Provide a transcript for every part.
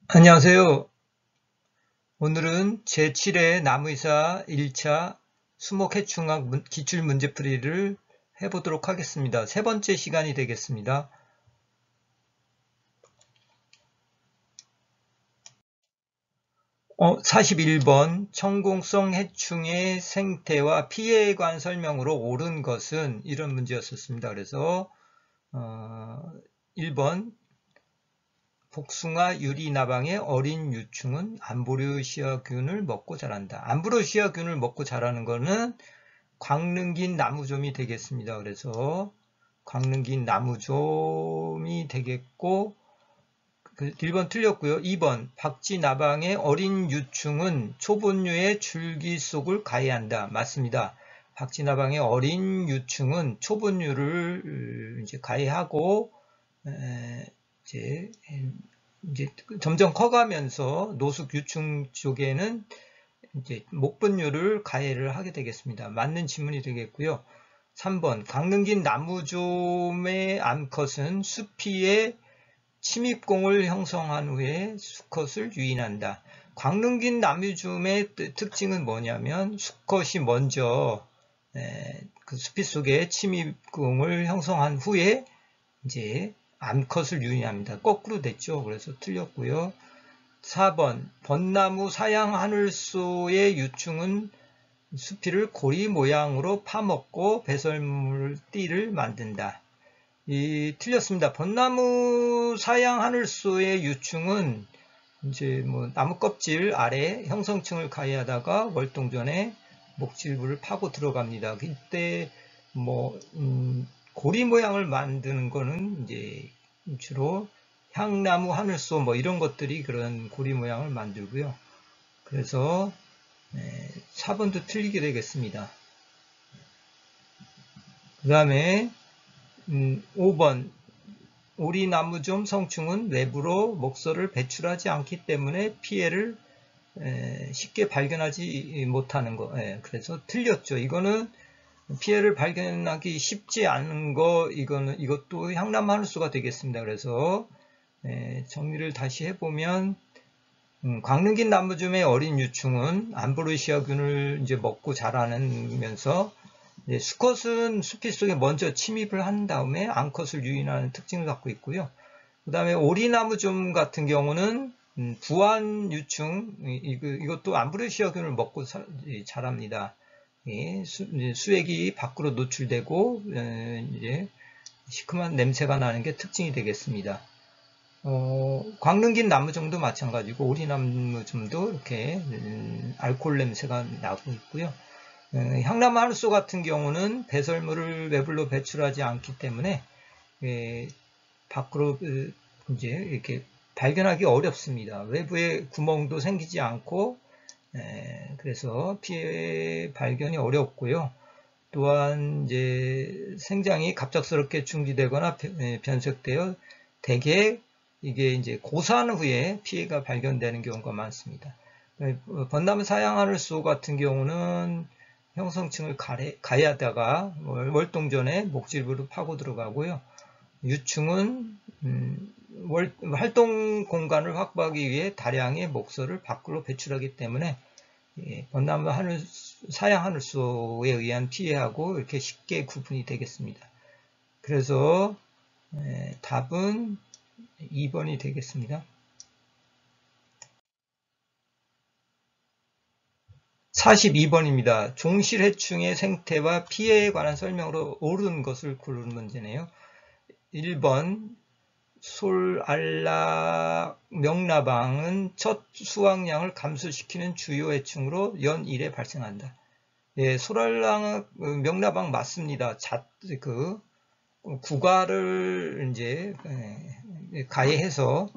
안녕하세요. 오늘은 제7회 나무위사 1차 수목해충학 기출문제풀이를 해보도록 하겠습니다. 세 번째 시간이 되겠습니다. 41번 천공성 해충의 생태와 피해에 관한 설명으로 옳은 것은 이런 문제였었습니다. 그래서 1번 복숭아 유리나방의 어린 유충은 암브로시아균을 먹고 자란다. 암브로시아균을 먹고 자라는 거는 광릉긴 나무좀이 되겠습니다. 그래서 광릉긴 나무좀이 되겠고 1번 틀렸고요. 2번 박쥐나방의 어린 유충은 초본류의 줄기 속을 가해한다. 맞습니다. 박쥐나방의 어린 유충은 초본류를 이제 가해하고 이제 점점 커가면서 노숙 유충 쪽에는 이제 목본류를 가해를 하게 되겠습니다. 맞는 질문이 되겠고요. 3번 광릉긴 나무좀의 암컷은 수피에 침입공을 형성한 후에 수컷을 유인한다. 광릉긴 나무좀의 특징은 뭐냐면 수컷이 먼저 그 수피 속에 침입공을 형성한 후에 이제 암컷을 유인합니다. 거꾸로 됐죠. 그래서 틀렸고요. 4번 벚나무 사양하늘소의 유충은 수피를 고리 모양으로 파먹고 배설물띠를 만든다. 틀렸습니다. 벚나무 사양하늘소의 유충은 이제 나무 껍질 아래 형성층을 가해하다가 월동전에 목질부를 파고 들어갑니다. 이때 고리 모양을 만드는 거는 이제 주로 향나무, 하늘소 이런 것들이 그런 고리 모양을 만들고요. 그래서 4번도 틀리게 되겠습니다. 그 다음에 5번 오리나무좀 성충은 외부로 목설을 배출하지 않기 때문에 피해를 쉽게 발견하지 못하는 거. 그래서 틀렸죠. 이거는 피해를 발견하기 쉽지 않은 거, 이것도 향나무 하늘소가 되겠습니다. 그래서 정리를 다시 해보면 광릉긴 나무좀의 어린 유충은 암브로시아균을 이제 먹고 자라면서 수컷은 수피 속에 먼저 침입을 한 다음에 암컷을 유인하는 특징을 갖고 있고요. 그 다음에 오리나무좀 같은 경우는 부안 유충, 이것도 암브로시아균을 먹고 자랍니다. 수액이 밖으로 노출되고 이제 시큼한 냄새가 나는 게 특징이 되겠습니다. 광릉긴 나무좀도 마찬가지고 오리나무좀도 이렇게 알코올 냄새가 나고 있고요. 향나무 하늘소 같은 경우는 배설물을 외부로 배출하지 않기 때문에 밖으로 이제 이렇게 발견하기 어렵습니다. 외부에 구멍도 생기지 않고 그래서 피해 발견이 어렵고요. 또한 이제 생장이 갑작스럽게 중지되거나 변색되어 대개 이게 이제 고산 후에 피해가 발견되는 경우가 많습니다. 벚나무 사양하늘소 같은 경우는 형성층을 가해하다가 월동전에 목질부로 파고 들어가고요. 유충은 활동 공간을 확보하기 위해 다량의 목설을 밖으로 배출하기 때문에 벚나무 사양하늘소에 의한 피해하고 이렇게 쉽게 구분이 되겠습니다. 그래서 답은 2번이 되겠습니다. 42번입니다. 종실해충의 생태와 피해에 관한 설명으로 옳은 것을 고르는 문제네요. 1번 솔알락 명나방은 첫 수확량을 감소시키는 주요 해충으로 연 1회 발생한다. 솔알락 명나방 맞습니다. 구과를 이제 가해해서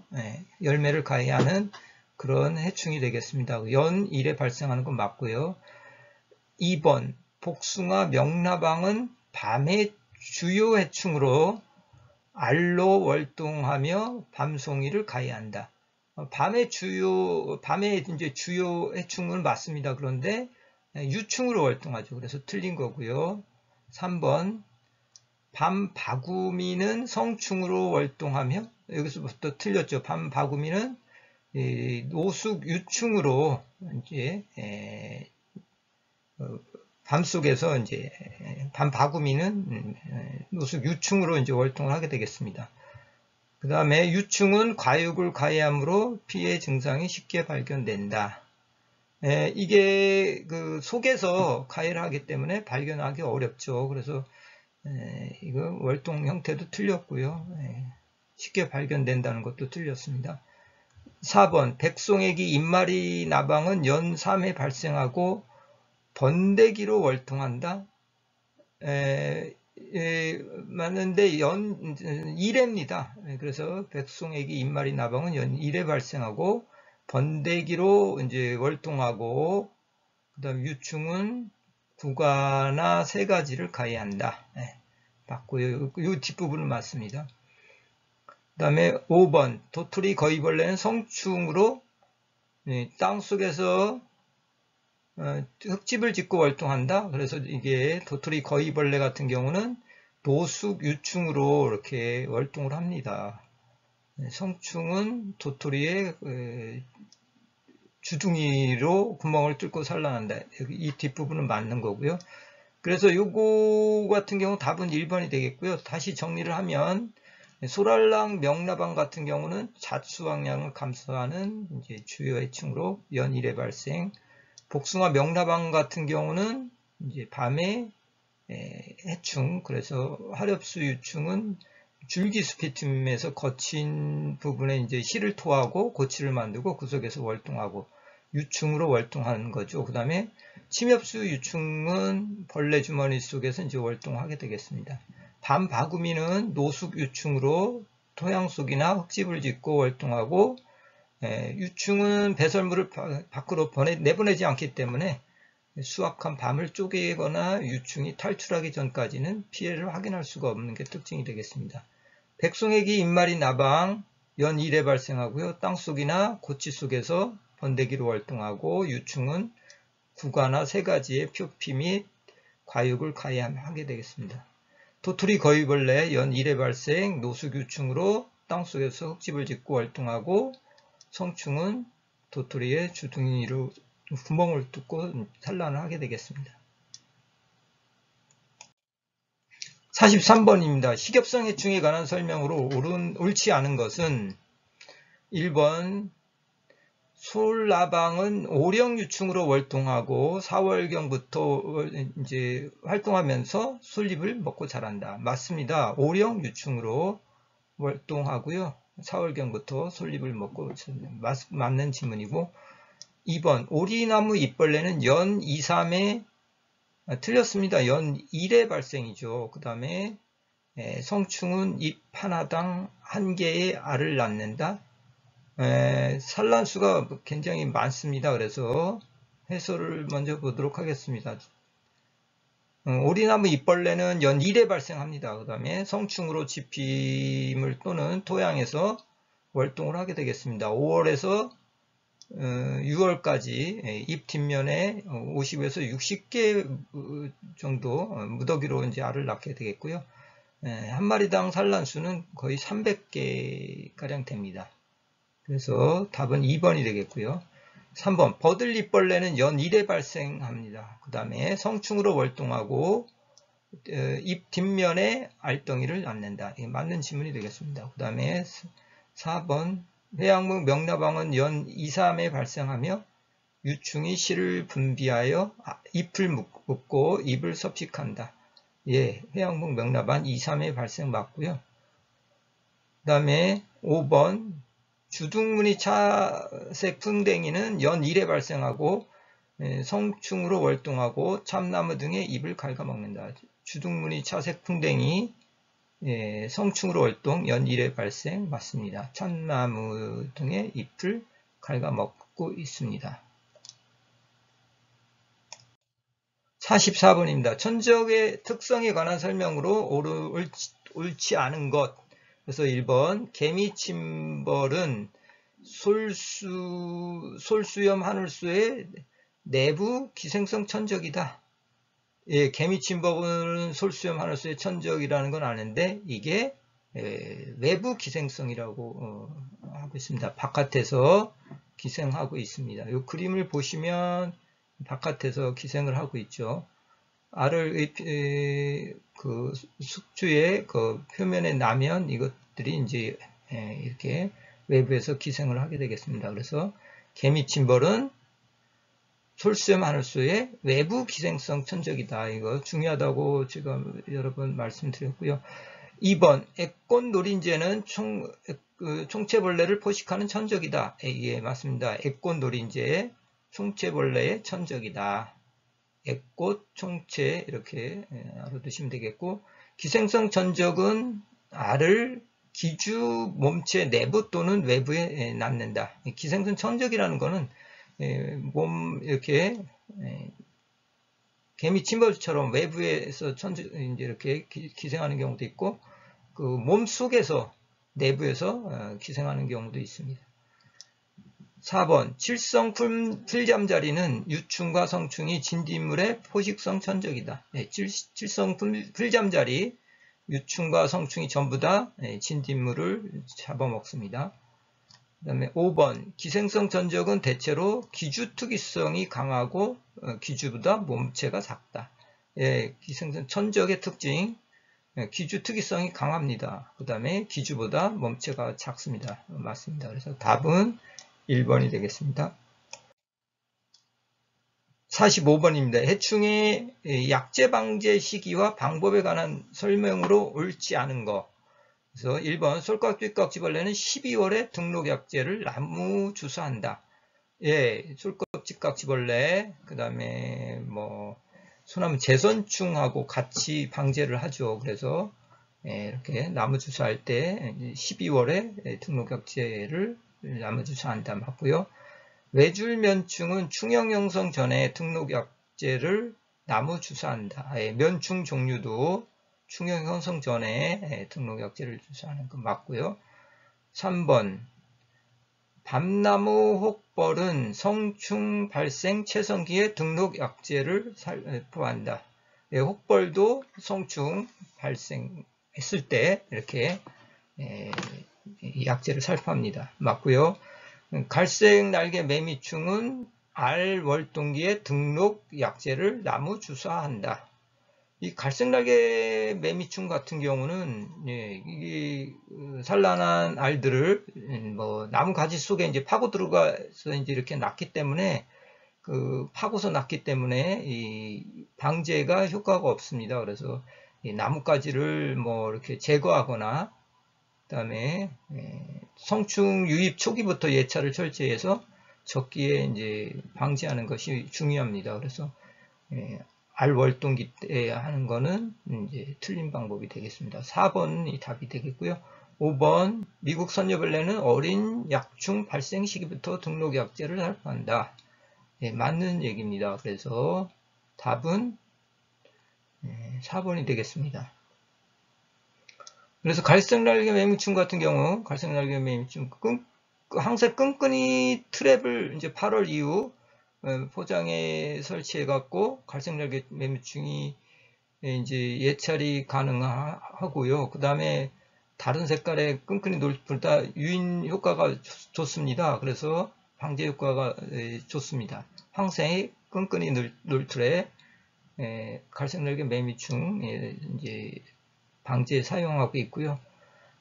열매를 가해하는 그런 해충이 되겠습니다. 연 1회 발생하는 건 맞고요. 2번 복숭아 명나방은 밤의 주요 해충으로 알로 월동하며 밤송이를 가해한다. 밤에 이제 주요 해충은 맞습니다. 그런데 유충으로 월동하죠. 그래서 틀린 거고요. 3번 밤바구미는 성충으로 월동하며 여기서부터 틀렸죠. 밤바구미는 노숙 유충으로 이제 밤속에서 이제 밤바구미는 노숙 유충으로 이제 활동을 하게 되겠습니다. 그 다음에 유충은 과육을 가해함으로 피해 증상이 쉽게 발견된다. 이게 그 속에서 가해를 하기 때문에 발견하기 어렵죠. 그래서 이거 월동 형태도 틀렸고요. 쉽게 발견된다는 것도 틀렸습니다. 4번 백송애기 입마리 나방은 연 3회 발생하고 번데기로 월통한다. 맞는데 연 1회입니다. 그래서 백송애기 입마리 나방은 연 1회 발생하고 번데기로 이제 월통하고 그다음 유충은 구가나 세 가지를 가해한다. 맞고요. 이 뒷부분은 맞습니다. 그 다음에 5번 도토리 거위벌레는 성충으로 땅속에서 흙집을 짓고 활동한다. 그래서 이게 도토리 거위벌레 같은 경우는 노숙 유충으로 이렇게 활동을 합니다. 성충은 도토리의 주둥이로 구멍을 뚫고 산란한다. 이 뒷부분은 맞는 거고요. 그래서 요거 같은 경우 답은 1번이 되겠고요. 다시 정리를 하면 소랄랑 명나방 같은 경우는 자수확량을 감소하는 이제 주요 해충으로 연 1회 발생. 복숭아 명나방 같은 경우는 이제 밤에 해충. 그래서 화렵수 유충은 줄기숲이 거친 부분에 이제 실을 토하고 고치를 만들고 그 속에서 월동하고 유충으로 월동하는 거죠. 그 다음에 침엽수 유충은 벌레 주머니 속에서 이제 월동하게 되겠습니다. 밤바구미는 노숙 유충으로 토양 속이나 흙집을 짓고 월동하고 유충은 배설물을 밖으로 내보내지 않기 때문에 수확한 밤을 쪼개거나 유충이 탈출하기 전까지는 피해를 확인할 수가 없는 게 특징이 되겠습니다. 백송애기 입마리 나방 연 1회 발생하고요. 땅속이나 고치 속에서 번데기로 활동하고 유충은 구가나 세 가지의 표피 및 과육을 가해하게 되겠습니다. 도토리 거위벌레 연 1회 발생 노숙 유충으로 땅속에서 흙집을 짓고 활동하고 성충은 도토리의 주둥이로 구멍을 뚫고 산란을 하게 되겠습니다. 43번입니다. 식엽성 해충에 관한 설명으로 옳지 않은 것은 1번 솔나방은 오령유충으로 월동하고 4월경부터 이제 활동하면서 솔잎을 먹고 자란다. 맞습니다. 오령유충으로 월동하고요. 4월경부터 솔잎을 먹고 맞는 지문이고 2번 오리나무 잎벌레는 연 2, 3회 틀렸습니다. 연 1회 발생이죠. 그 다음에 성충은 잎 하나당 1개의 알을 낳는다. 산란수가 굉장히 많습니다. 그래서 해설을 먼저 보도록 하겠습니다. 오리나무 잎벌레는 연 1회 발생합니다. 그 다음에 성충으로 지피물 또는 토양에서 월동을 하게 되겠습니다. 5월에서 6월까지 잎 뒷면에 50에서 60개 정도 무더기로 이제 알을 낳게 되겠고요. 한 마리당 산란수는 거의 300개 가량 됩니다. 그래서 답은 2번이 되겠고요. 3번 버들잎벌레는 연 1회 발생합니다. 그 다음에 성충으로 월동하고 잎 뒷면에 알덩이를 낳는다. 이게 맞는 지문이 되겠습니다. 그 다음에 4번 회양목 명나방은 연 2, 3회 발생하며 유충이 실을 분비하여 잎을 묶고 잎을 섭식한다. 예, 회양목 명나방 2, 3회 발생 맞고요. 그 다음에 5번 주둥무늬 차색 풍뎅이는 연 1회 발생하고 성충으로 월동하고 참나무 등의 잎을 갉아먹는다. 주둥무늬 차색 풍뎅이 성충으로 월동 연 1회 발생 맞습니다. 참나무 등의 잎을 갉아먹고 있습니다. 44번입니다. 천적의 특성에 관한 설명으로 옳지 않은 것. 그래서 1번 개미침벌은 솔수염 하늘수의 내부 기생성 천적이다. 예, 개미침벌은 솔수염 하늘수의 천적이라는 건 아는데 이게 외부 기생성이라고 하고 있습니다. 바깥에서 기생하고 있습니다. 이 그림을 보시면 바깥에서 기생을 하고 있죠. 알을 그 숙주의 그 표면에 나면 이것들이 이제 이렇게 외부에서 기생을 하게 되겠습니다. 그래서 개미침벌은 솔수염 하늘소의 외부 기생성 천적이다. 이거 중요하다고 지금 여러 번 말씀드렸고요. 2번 애꽃 노린재는 총체벌레를 포식하는 천적이다. 예, 맞습니다. 애꽃 노린재 총체벌레의 천적이다. 애꽃, 총체 이렇게 알아두시면 되겠고, 기생성 천적은 알을 기주 몸체 내부 또는 외부에 낳는다. 기생성 천적이라는 거는 몸 이렇게 개미 침벌처럼 외부에서 이제 이렇게 기생하는 경우도 있고, 그 몸 속에서 내부에서 기생하는 경우도 있습니다. 4번 칠성 풀잠자리는 유충과 성충이 진딧물의 포식성 천적이다. 칠성 풀잠자리 유충과 성충이 전부 다 진딧물을 잡아먹습니다. 그 다음에 5번 기생성 천적은 대체로 기주특이성이 강하고 기주보다 몸체가 작다. 기생성 천적의 특징 기주특이성이 강합니다. 그 다음에 기주보다 몸체가 작습니다. 맞습니다. 그래서 답은 1번이 되겠습니다. 45번입니다. 해충의 약재 방제 시기와 방법에 관한 설명으로 옳지 않은 거. 그래서 1번 솔깍쥐깍지벌레는 12월에 등록약재를 나무 주사한다. 예, 솔깍쥐깍지벌레 그 다음에 뭐 소나무 재선충하고 같이 방제를 하죠. 그래서 이렇게 나무 주사할 때 12월에 등록약재를 나무 주사한다. 맞고요. 외줄면충은 충형 형성 전에 등록약재를 나무 주사한다. 면충 종류도 충형 형성 전에 등록약재를 주사하는 거 맞고요. 3번 밤나무 혹벌은 성충 발생 채성기에 등록약재를 살포한다. 혹벌도 성충 발생했을 때 이렇게 약재를 살포합니다. 맞고요. 갈색 날개 매미충은 알 월동기에 등록 약재를 나무 주사한다. 이 갈색 날개 매미충 같은 경우는 이게 산란한 알들을 뭐 나무 가지 속에 이제 파고 들어가서 이제 이렇게 낳기 때문에 파고서 낳기 때문에 이 방제가 효과가 없습니다. 그래서 이 나뭇가지를 뭐 이렇게 제거하거나 그다음에 성충 유입 초기부터 예찰을 철저해서 적기에 이제 방지하는 것이 중요합니다. 그래서 알월동기 때 하는 거는 이제 틀린 방법이 되겠습니다. 4번이 답이 되겠고요. 5번 미국 선녀벌레는 어린 약충 발생 시기부터 등록약재를 살포한다. 맞는 얘기입니다. 그래서 답은 4번이 되겠습니다. 그래서 갈색날개 매미충 같은 경우, 갈색날개 매미충 항상 끈끈이 트랩을 이제 8월 이후 포장에 설치해갖고 갈색날개 매미충이 이제 예찰이 가능하고요. 그 다음에 다른 색깔의 끈끈이 놀다 유인 효과가 좋습니다. 그래서 방제 효과가 좋습니다. 황색 끈끈이 놀트랩 갈색날개 매미충 이제 방제에 사용하고 있고요.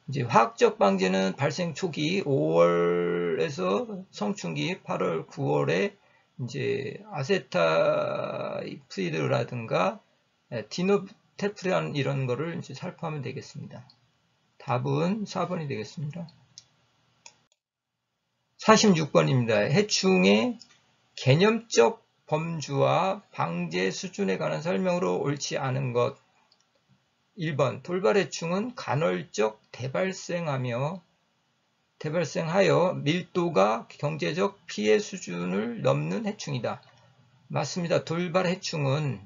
이제 화학적 방제는 발생 초기 5월에서 성충기 8월, 9월에 이제 아세타이프리드라든가 디노테프란 이런 거를 이제 살포하면 되겠습니다. 답은 4번이 되겠습니다. 46번입니다. 해충의 개념적 범주와 방제 수준에 관한 설명으로 옳지 않은 것. 1번 돌발해충은 간헐적 대발생하여 밀도가 경제적 피해 수준을 넘는 해충이다. 맞습니다. 돌발해충은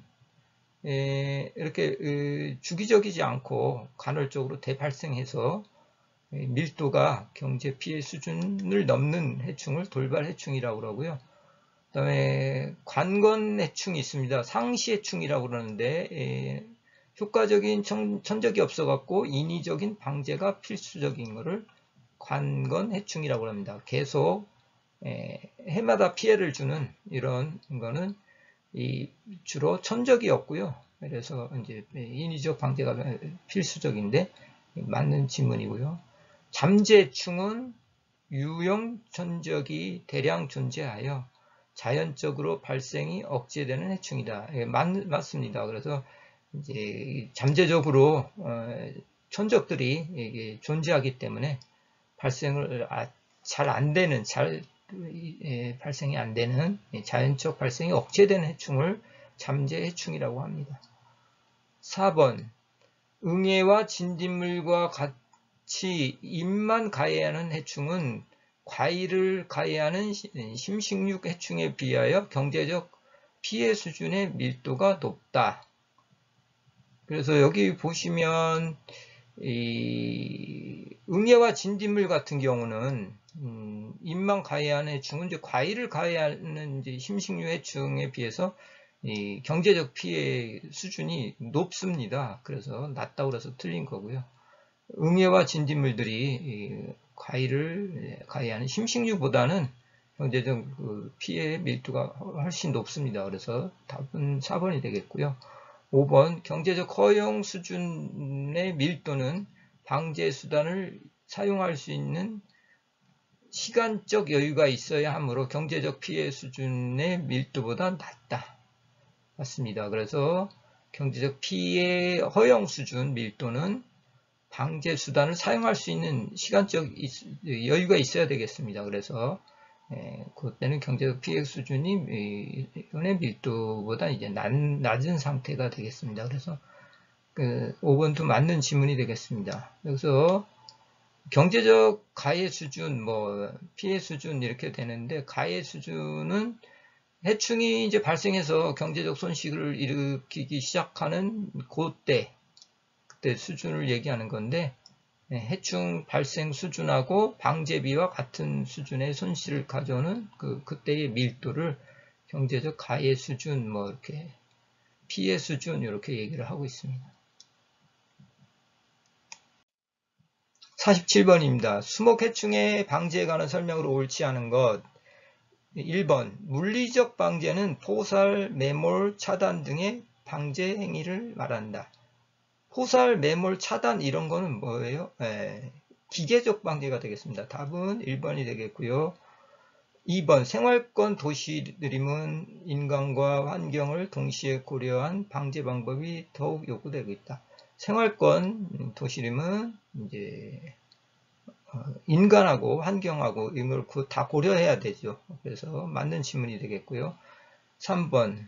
이렇게 주기적이지 않고 간헐적으로 대발생해서 밀도가 경제 피해 수준을 넘는 해충을 돌발해충이라고 그러고요. 그 다음에 관건해충이 있습니다. 상시해충이라고 그러는데 효과적인 천적이 없어갖고 인위적인 방제가 필수적인 것을 관건해충이라고 합니다. 계속 해마다 피해를 주는 이런 거는 주로 천적이었고요. 그래서 이제 인위적 방제가 필수적인데 맞는 지문이고요. 잠재충은 유형 천적이 대량 존재하여 자연적으로 발생이 억제되는 해충이다. 맞습니다. 그래서 이제 잠재적으로 천적들이 존재하기 때문에 발생을 잘 안 되는, 발생이 안 되는 자연적 발생이 억제되는 해충을 잠재 해충이라고 합니다. 4번 응애와 진딧물과 같이 잎만 가해하는 해충은 과일을 가해하는 심식육 해충에 비하여 경제적 피해 수준의 밀도가 높다. 그래서 여기 보시면 응애와 진딧물 같은 경우는 잎만 가해하는 해충은 이제 과일을 가해하는 이제 심식류 해충에 비해서 경제적 피해 수준이 높습니다. 그래서 낮다고 그래서 틀린 거고요. 응애와 진딧물들이 과일을 가해하는 심식류보다는 경제적 피해 밀도가 훨씬 높습니다. 그래서 답은 4번이 되겠고요. 5번 경제적 허용 수준의 밀도는 방제 수단을 사용할 수 있는 시간적 여유가 있어야 하므로 경제적 피해 수준의 밀도보다 낮다. 맞습니다. 그래서 경제적 피해 허용 수준 밀도는 방제 수단을 사용할 수 있는 시간적 여유가 있어야 되겠습니다. 그래서 그때는 경제적 피해 수준이 이번의 밀도보다 이제 낮은 상태가 되겠습니다. 그래서 5번도 맞는 지문이 되겠습니다. 여기서 경제적 가해 수준, 피해 수준 이렇게 되는데 가해 수준은 해충이 이제 발생해서 경제적 손실을 일으키기 시작하는 그때 수준을 얘기하는 건데 해충 발생 수준하고 방제비와 같은 수준의 손실을 가져오는 그때의 밀도를 경제적 가해 수준, 이렇게 피해 수준 이렇게 얘기를 하고 있습니다. 47번입니다. 수목해충의 방제에 관한 설명으로 옳지 않은 것. 1번 물리적 방제는 포살, 매몰, 차단 등의 방제 행위를 말한다. 포살, 매몰, 차단 이런 거는 뭐예요? 기계적 방제가 되겠습니다. 답은 1번이 되겠고요. 2번 생활권 도시드림은 인간과 환경을 동시에 고려한 방제 방법이 더욱 요구되고 있다. 생활권 도시림은 이제 인간하고 환경하고 이걸 다 고려해야 되죠. 그래서 맞는 질문이 되겠고요. 3번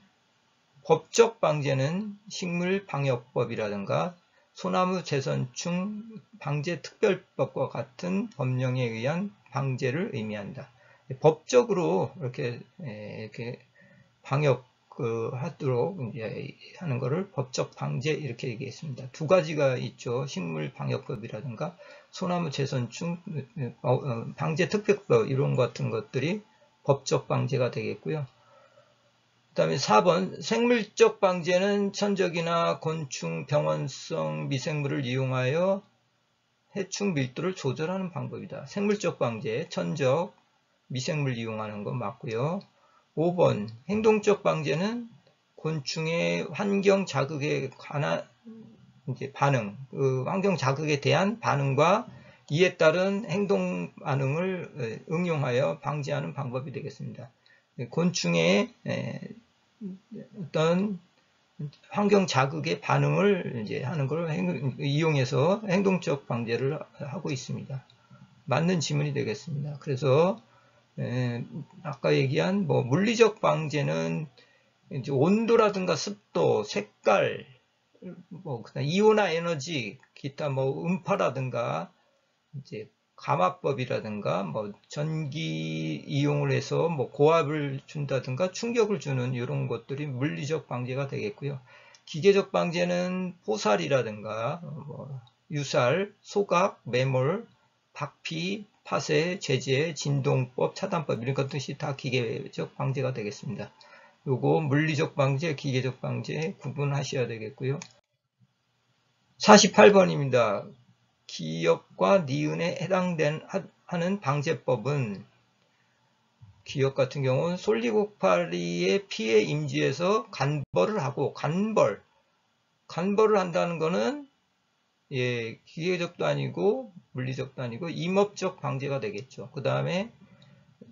법적 방제는 식물방역법이라든가 소나무 재선충 방제특별법과 같은 법령에 의한 방제를 의미한다. 법적으로 이렇게 방역 하도록 이제 하는 거를 법적 방제 이렇게 얘기했습니다. 두 가지가 있죠. 식물방역법이라든가 소나무 재선충 방제특별법 이런 같은 것들이 법적 방제가 되겠고요. 그 다음에 4번 생물적 방제는 천적이나 곤충, 병원성 미생물을 이용하여 해충 밀도를 조절하는 방법이다. 생물적 방제, 천적, 미생물 이용하는 거 맞고요. 5번 행동적 방제는 곤충의 환경 자극에 관한 이제 반응, 환경 자극에 대한 반응과 이에 따른 행동 반응을 응용하여 방지하는 방법이 되겠습니다. 곤충의 어떤 환경 자극의 반응을 이제 하는 걸 이용해서 행동적 방제를 하고 있습니다. 맞는 지문이 되겠습니다. 그래서 아까 얘기한 물리적 방제는 이제 온도라든가 습도, 색깔, 그다음 이온화 에너지, 기타 음파라든가 이제 감압법이라든가 전기 이용을 해서 고압을 준다든가 충격을 주는 이런 것들이 물리적 방제가 되겠고요. 기계적 방제는 포살이라든가 유살, 소각, 매몰, 박피, 파쇄, 제재, 진동법, 차단법 이런 것들이 다 기계적 방제가 되겠습니다. 요거 물리적 방제, 기계적 방제 구분하셔야 되겠고요. 48번입니다. 기역과 니은에 해당하는 방제법은 기역 같은 경우는 솔리고파리의 피해 임지에서 간벌을 하고, 간벌을 한다는 거는 예, 기계적도 아니고 물리적도 아니고 임업적 방제가 되겠죠. 그 다음에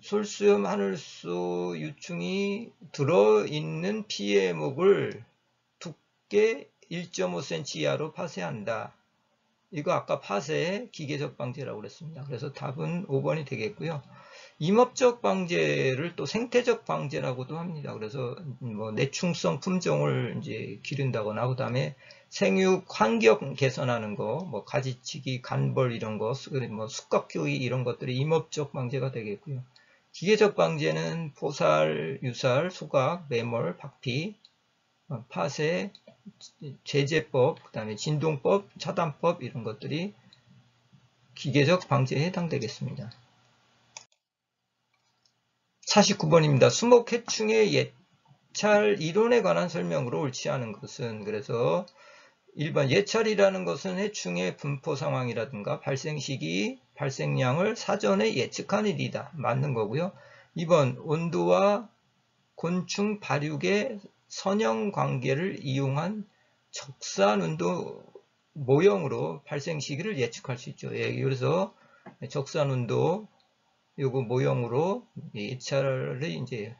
솔수염 하늘소 유충이 들어있는 피해목을 두께 1.5cm 이하로 파쇄한다. 이거 아까 파쇄 기계적 방제라고 그랬습니다. 그래서 답은 5번이 되겠고요. 임업적 방제를 또 생태적 방제라고도 합니다. 그래서 뭐 내충성 품종을 이제 기른다거나, 그 다음에 생육 환경 개선하는 거, 뭐 가지치기, 간벌 이런 거, 뭐 숙각교육 이런 것들이 임업적 방제가 되겠고요. 기계적 방제는 포살, 유살, 소각, 매몰, 박피, 파쇄, 제재법, 그 다음에 진동법, 차단법 이런 것들이 기계적 방제에 해당되겠습니다. 49번입니다. 수목 해충의 예찰 이론에 관한 설명으로 옳지 않은 것은, 그래서 1번 예찰이라는 것은 해충의 분포 상황이라든가 발생 시기, 발생량을 사전에 예측한 일이다. 맞는 거고요. 2번 온도와 곤충 발육의 선형 관계를 이용한 적산운도 모형으로 발생 시기를 예측할 수 있죠. 예, 그래서 적산운도 요거 모형으로 예찰을 이제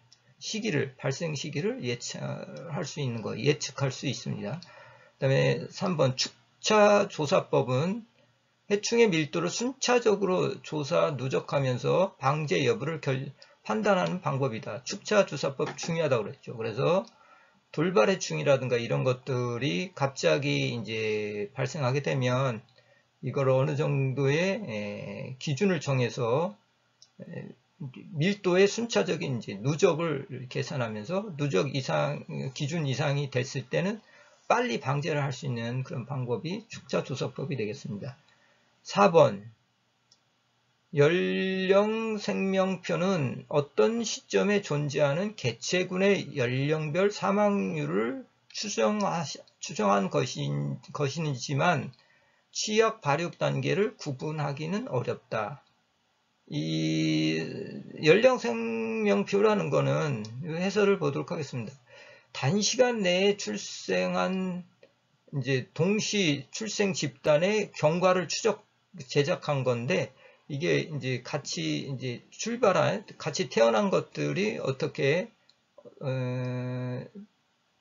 발생 시기를 예찰할 수 있는 거, 예측할 수 있습니다. 그 다음에 3번 축차조사법은 해충의 밀도를 순차적으로 조사 누적하면서 방제 여부를 판단하는 방법이다. 축차조사법 중요하다고 그랬죠. 그래서 돌발해충이라든가 이런 것들이 갑자기 이제 발생하게 되면 이걸 어느 정도의 기준을 정해서 밀도의 순차적인 이제 누적을 계산하면서 누적 기준 이상이 됐을 때는 빨리 방제를 할 수 있는 그런 방법이 축차조사법이 되겠습니다. 4번 연령생명표는 어떤 시점에 존재하는 개체군의 연령별 사망률을 추정한 것이지만 취약 발육 단계를 구분하기는 어렵다. 이 연령생명표라는 거는 해설을 보도록 하겠습니다. 단시간 내에 출생한 이제 동시 출생 집단의 경과를 제작한 건데, 이게 이제 같이 같이 태어난 것들이 어떻게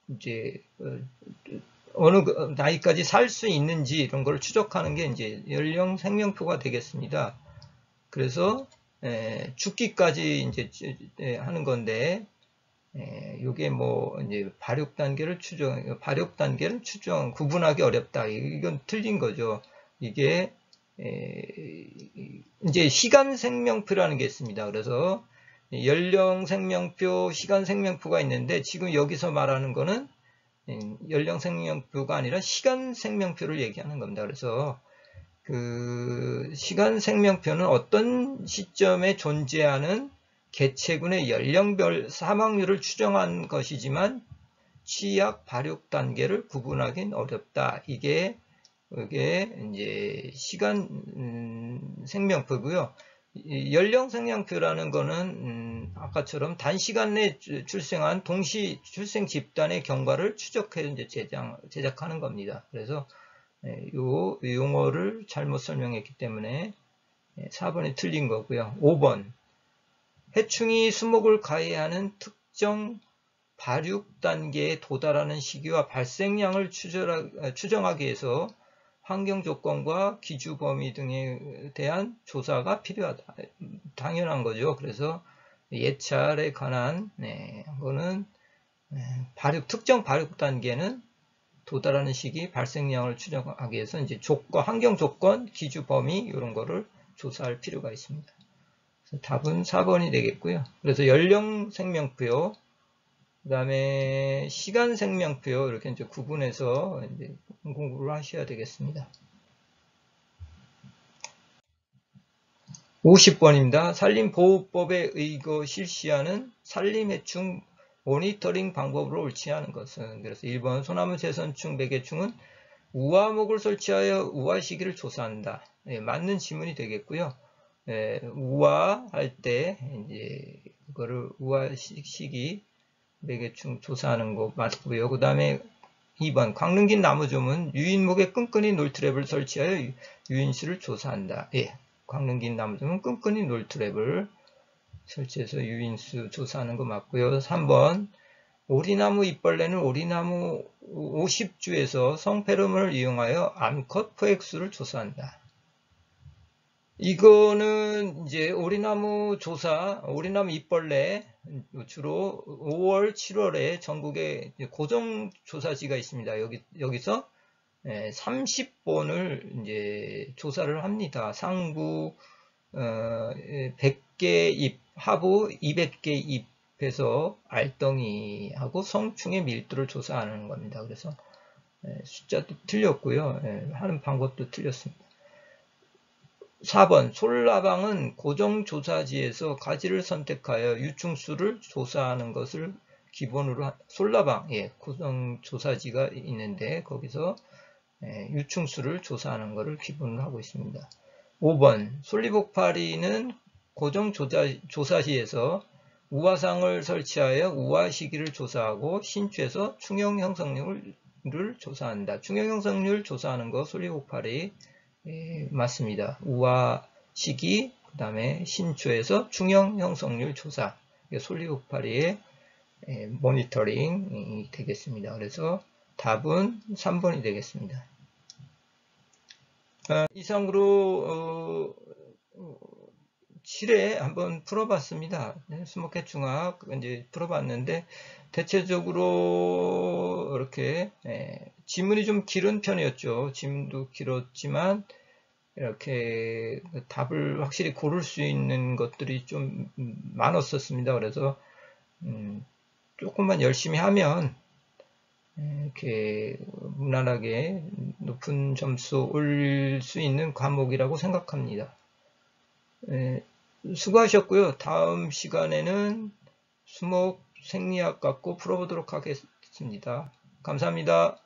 이제 어느 나이까지 살 수 있는지 이런 걸 추적하는 게 이제 연령 생명표가 되겠습니다. 그래서 죽기까지 이제 하는 건데, 요게 뭐 이제 발육 단계를 추정 구분하기 어렵다. 이건 틀린 거죠. 이게 이제 시간 생명표라는 게 있습니다. 그래서 연령 생명표, 시간 생명표가 있는데, 지금 여기서 말하는 거는 연령 생명표가 아니라 시간 생명표를 얘기하는 겁니다. 그래서 그 시간 생명표는 어떤 시점에 존재하는 개체군의 연령별 사망률을 추정한 것이지만 취약 발육 단계를 구분하기는 어렵다. 이게 이제 시간 생명표고요. 연령 생명표라는 거는 아까처럼 단시간 내에 출생한 동시 출생 집단의 경과를 추적해서 이제 제작하는 겁니다. 그래서 요 용어를 잘못 설명했기 때문에 4번이 틀린 거고요. 5번 해충이 수목을 가해하는 특정 발육 단계에 도달하는 시기와 발생량을 추정하기 위해서 환경 조건과 기주 범위 등에 대한 조사가 필요하다. 당연한 거죠. 그래서 예찰에 관한 거는 특정 발육 단계는 도달하는 시기, 발생량을 추정하기 위해서 이제 환경 조건, 기주 범위 이런 거를 조사할 필요가 있습니다. 그래서 답은 4번이 되겠고요. 그래서 연령 생명표, 그 다음에 시간 생명표 이렇게 이제 구분해서 이제 공부를 하셔야 되겠습니다. 50번입니다. 산림보호법에 의거 실시하는 산림해충 모니터링 방법으로 옳지 않은 것은, 그래서 1번 소나무 새선충, 매개충은 우화목을 설치하여 우화 시기를 조사한다. 맞는 지문이 되겠고요. 우화할 때 이제 그거를 우화 시기 매개충 조사하는 거 맞고요. 그 다음에 2번 광릉긴 나무좀은 유인목에 끈끈이 놀트랩을 설치하여 유인수를 조사한다. 예, 광릉긴 나무좀은 끈끈이 놀트랩을 설치해서 유인수 조사하는 거 맞고요. 3번 오리나무 잎벌레는 오리나무 50주에서 성페로몬을 이용하여 암컷 포획수를 조사한다. 이거는 이제 오리나무 잎벌레 주로 5월, 7월에 전국에 고정 조사지가 있습니다. 여기서 30번을 이제 조사를 합니다. 상부 100개 잎, 하부 200개 잎에서 알덩이하고 성충의 밀도를 조사하는 겁니다. 그래서 숫자도 틀렸고요. 하는 방법도 틀렸습니다. 4번 솔라방은 고정조사지에서 가지를 선택하여 유충수를 조사하는 것을 기본으로 솔라방, 고정조사지가 있는데 거기서 유충수를 조사하는 것을 기본으로 하고 있습니다. 5번 솔리복파리는 고정조사지에서 우화상을 설치하여 우화 시기를 조사하고 신추에서 충형 형성률을 조사한다. 충형 형성률 조사하는 거 솔리복파리 맞습니다. 우화 시기, 그 다음에 신추에서 충형 형성률 조사, 솔리복파리의 모니터링이 되겠습니다. 그래서 답은 3번이 되겠습니다. 이상으로 7회 한번 풀어봤습니다. 수목회 중학 이제 풀어봤는데 대체적으로 이렇게 지문이 좀 길은 편이었죠. 지문도 길었지만 이렇게 답을 확실히 고를 수 있는 것들이 좀 많았었습니다. 그래서 조금만 열심히 하면 이렇게 무난하게 높은 점수 올릴 수 있는 과목이라고 생각합니다. 수고하셨고요. 다음 시간에는 수목 생리학 갖고 풀어보도록 하겠습니다. 감사합니다.